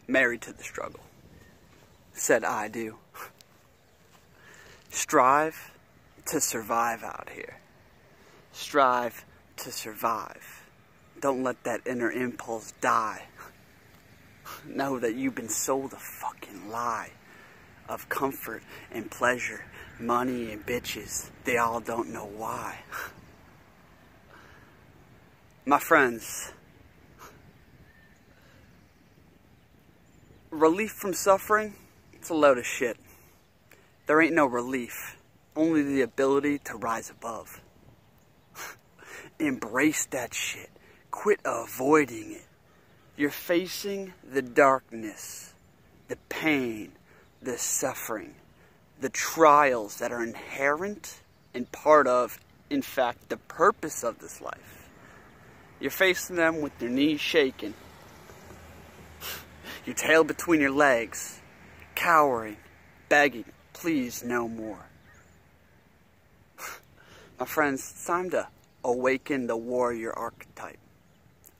married to the struggle. Said I do. Strive to survive out here. Strive to survive. Don't let that inner impulse die. Know that you've been sold a fucking lie of comfort and pleasure, money and bitches. They all don't know why. My friends, relief from suffering, it's a load of shit. There ain't no relief, only the ability to rise above. Embrace that shit. Quit avoiding it. You're facing the darkness, the pain, the suffering, the trials that are inherent and part of, in fact, the purpose of this life. You're facing them with your knees shaking, your tail between your legs, cowering, begging, please no more. My friends, it's time to awaken the warrior archetype.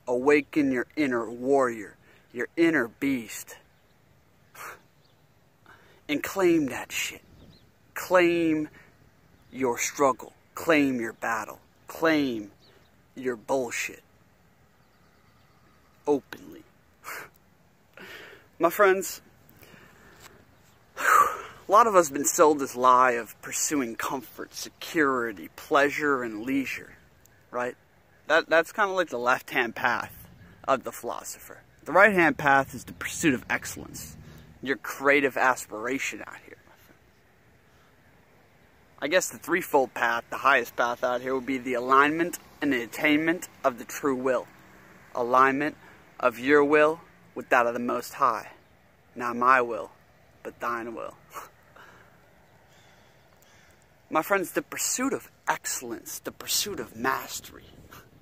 Awaken your inner warrior, your inner beast. And claim that shit. Claim your struggle. Claim your battle. Claim your bullshit. Openly. My friends, a lot of us have been sold this lie of pursuing comfort, security, pleasure, and leisure, right? That's kind of like the left-hand path of the philosopher. The right-hand path is the pursuit of excellence, your creative aspiration out here, my friend. I guess the threefold path, the highest path out here, would be the alignment and the attainment of the true will. Alignment of your will with that of the Most High. Not my will, but thine will. My friends, the pursuit of excellence, the pursuit of mastery,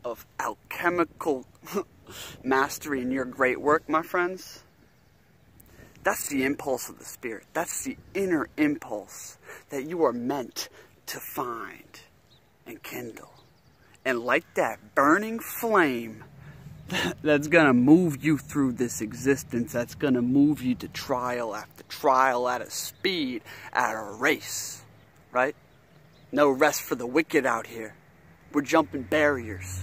of alchemical mastery in your great work, my friends, that's the impulse of the spirit. That's the inner impulse that you are meant to find and kindle. And like that burning flame that's going to move you through this existence, that's going to move you to trial after trial at a speed, at a race, right? No rest for the wicked out here. We're jumping barriers.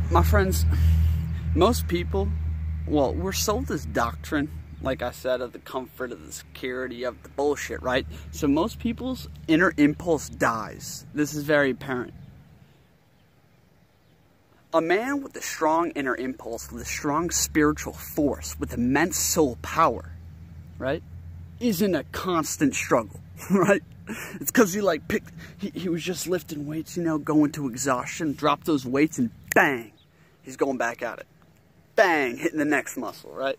My friends, most people, well, we're sold this doctrine, like I said, of the comfort, of the security, of the bullshit, right? So most people's inner impulse dies. This is very apparent. A man with a strong inner impulse, with a strong spiritual force, with immense soul power, right, is in a constant struggle, right? It's because he was just lifting weights, you know, going to exhaustion, drop those weights, and bang, he's going back at it. Bang, hitting the next muscle, right?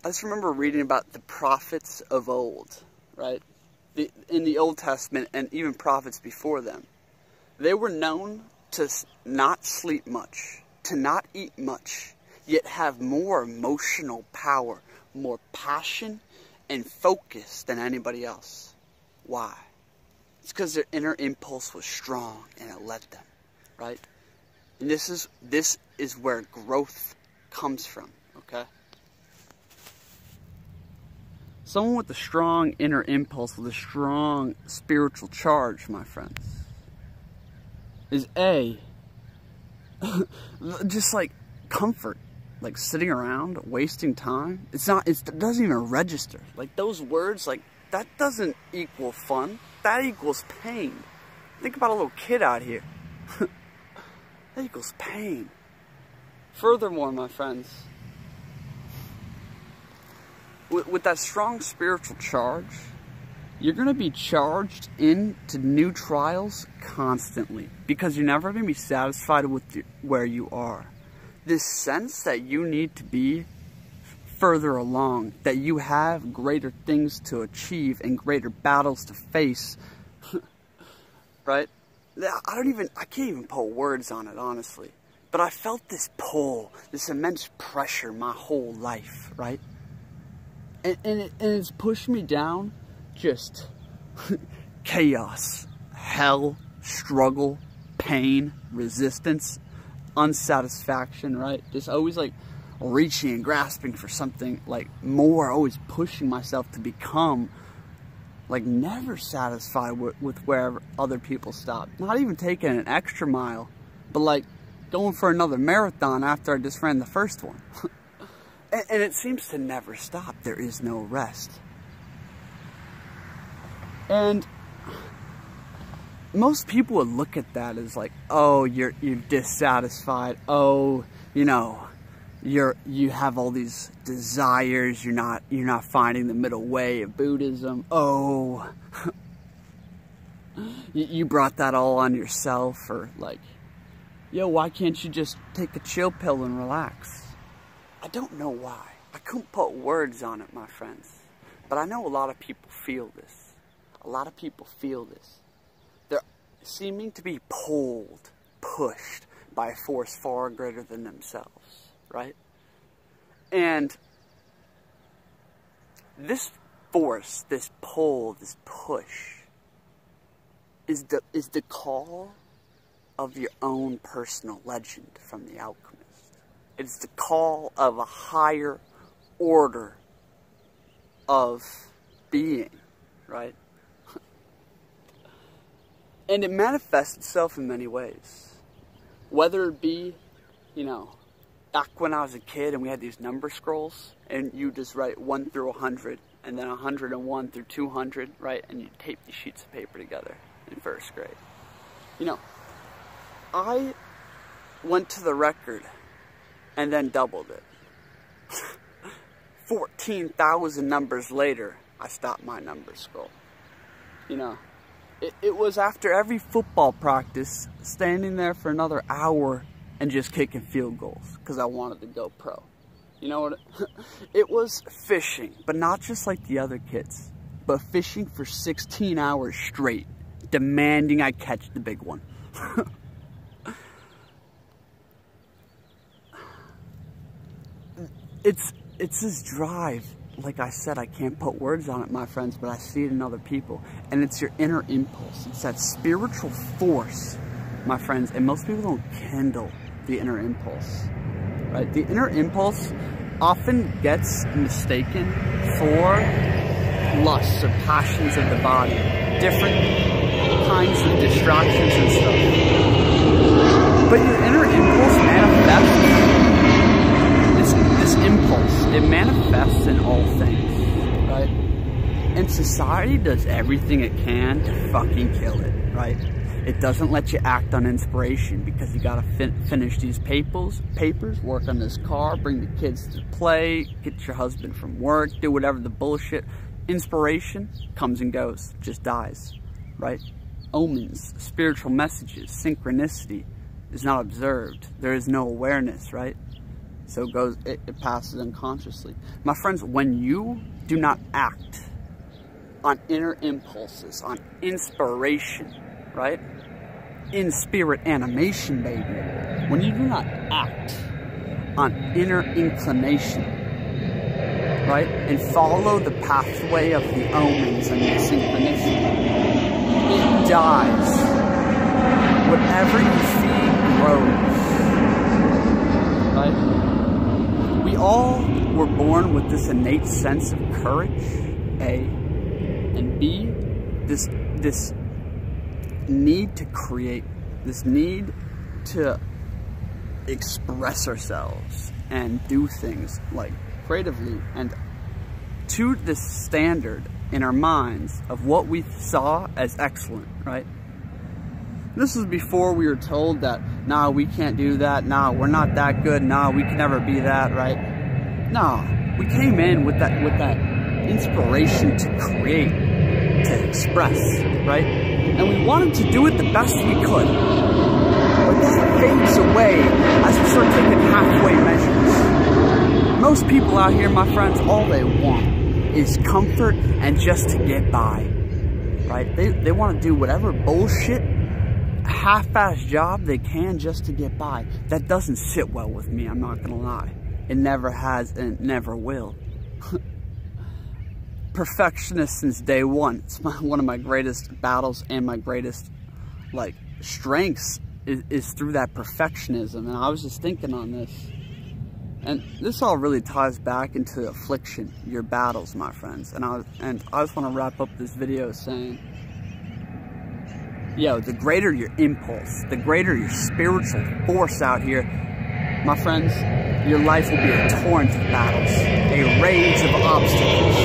I just remember reading about the prophets of old, right? In the Old Testament, and even prophets before them. They were known to not sleep much, to not eat much, yet have more emotional power, more passion, and focus than anybody else. Why? It's because their inner impulse was strong and it led them, right? And this is where growth comes from, okay? Someone with a strong inner impulse, with a strong spiritual charge, my friends, is just like comfort, like sitting around, wasting time. It doesn't even register. Like those words, like that doesn't equal fun. That equals pain. Think about a little kid out here. That equals pain. Furthermore, my friends, with that strong spiritual charge, you're going to be charged into new trials constantly, because you're never going to be satisfied with where you are. This sense that you need to be further along, that you have greater things to achieve and greater battles to face, right? I can't even put words on it, honestly. But I felt this pull, this immense pressure my whole life, right? And it's pushed me down just chaos, hell, struggle, pain, resistance, unsatisfaction, right? Just always like reaching and grasping for something like more, always pushing myself to become like never satisfied with wherever other people stop. Not even taking an extra mile, but like going for another marathon after I just ran the first one. And it seems to never stop. There is no rest. And most people would look at that as like, oh, you're dissatisfied. Oh, you know, you have all these desires. You're not finding the middle way of Buddhism. Oh, you brought that all on yourself. Or like, yo, why can't you just take a chill pill and relax? I don't know why. I couldn't put words on it, my friends. But I know a lot of people feel this. A lot of people feel this. They're seeming to be pulled, pushed by a force far greater than themselves, right? And this force, this pull, this push is the call of your own personal legend from The Alchemist. It's the call of a higher order of being, right? And it manifests itself in many ways. Whether it be, you know, back when I was a kid and we had these number scrolls and you just write 1 through 100 and then 101 through 200, right? And you tape these sheets of paper together in first grade. You know, I went to the record and then doubled it. 14,000 numbers later, I stopped my number scroll. You know, it was after every football practice, standing there for another hour and just kicking field goals because I wanted to go pro. You know what? It was fishing, but not just like the other kids, but fishing for 16 hours straight, demanding I catch the big one. It's this drive. Like I said, I can't put words on it, my friends, but I see it in other people. And it's your inner impulse. It's that spiritual force, my friends. And most people don't kindle the inner impulse, right? The inner impulse often gets mistaken for lusts or passions of the body, different kinds of distractions and stuff. But your inner impulse manifests. This impulse, it manifests in all things, right? And society does everything it can to fucking kill it, right? It doesn't let you act on inspiration because you gotta finish these papers, work on this car, bring the kids to play, get your husband from work, do whatever the bullshit. Inspiration comes and goes, just dies, right? Omens, spiritual messages, synchronicity is not observed. There is no awareness, right? So it passes unconsciously. My friends, when you do not act on inner impulses, on inspiration, right? In spirit animation, baby. When you do not act on inner inclination, right? And follow the pathway of the omens and the synchronicity, it dies. Whatever you feed grows, right? We all were born with this innate sense of courage, A, and B, this need to create, this need to express ourselves and do things like creatively and to the standard in our minds of what we saw as excellent, right? This was before we were told that, nah, we can't do that, nah, we're not that good, nah, we can never be that, right? Nah, we came in with that inspiration to create, to express, right? And we wanted to do it the best we could. But that fades away as we start taking halfway measures. Most people out here, my friends, all they want is comfort and just to get by, right? They want to do whatever bullshit, half-assed job they can just to get by. That doesn't sit well with me, I'm not gonna lie. It never has and it never will. perfectionist since day one. It's one of my greatest battles and my greatest, like, strengths is through that perfectionism. And I was just thinking on this. And this all really ties back into affliction, your battles, my friends. And I just want to wrap up this video saying, yo, the greater your impulse, the greater your spiritual force out here, my friends, your life will be a torrent of battles, a rage of obstacles.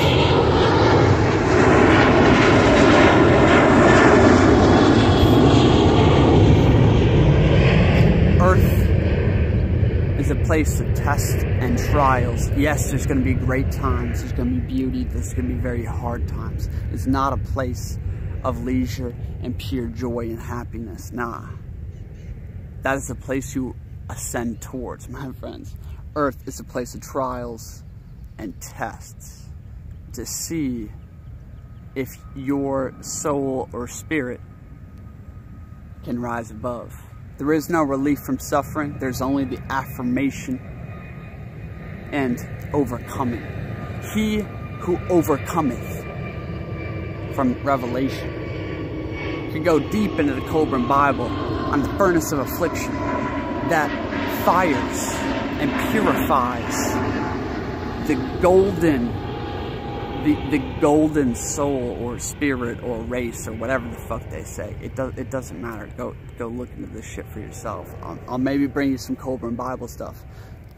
Earth is a place of tests and trials. Yes, there's going to be great times, there's going to be beauty, there's going to be very hard times. It's not a place of leisure and pure joy and happiness. Nah. That is the place you ascend towards, my friends. Earth is a place of trials and tests to see if your soul or spirit can rise above. There is no relief from suffering. There's only the affirmation and overcoming. He who overcometh, from Revelation. You can go deep into the Colburn Bible on the furnace of affliction that fires and purifies the golden soul or spirit or race or whatever the fuck they say. It doesn't matter. Go look into this shit for yourself. I'll maybe bring you some Colburn Bible stuff,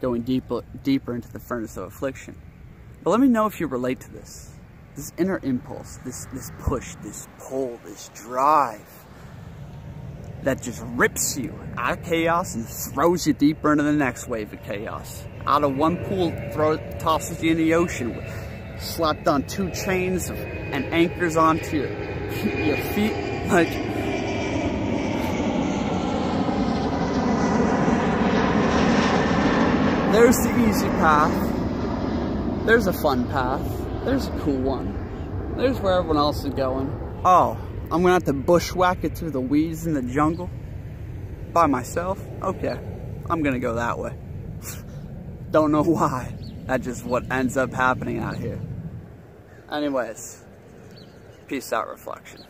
going deeper into the furnace of affliction. But let me know if you relate to this. This inner impulse, this push, this pull, this drive that just rips you out of chaos and throws you deeper into the next wave of chaos. Out of one pool, tosses you in the ocean, slapped on 2 chains and anchors onto your feet. Like, there's the easy path. There's a fun path. There's a cool one. There's where everyone else is going. Oh, I'm gonna have to bushwhack it through the weeds in the jungle by myself? Okay, I'm gonna go that way. Don't know why. That's just what ends up happening out here. Anyways, peace out, reflection.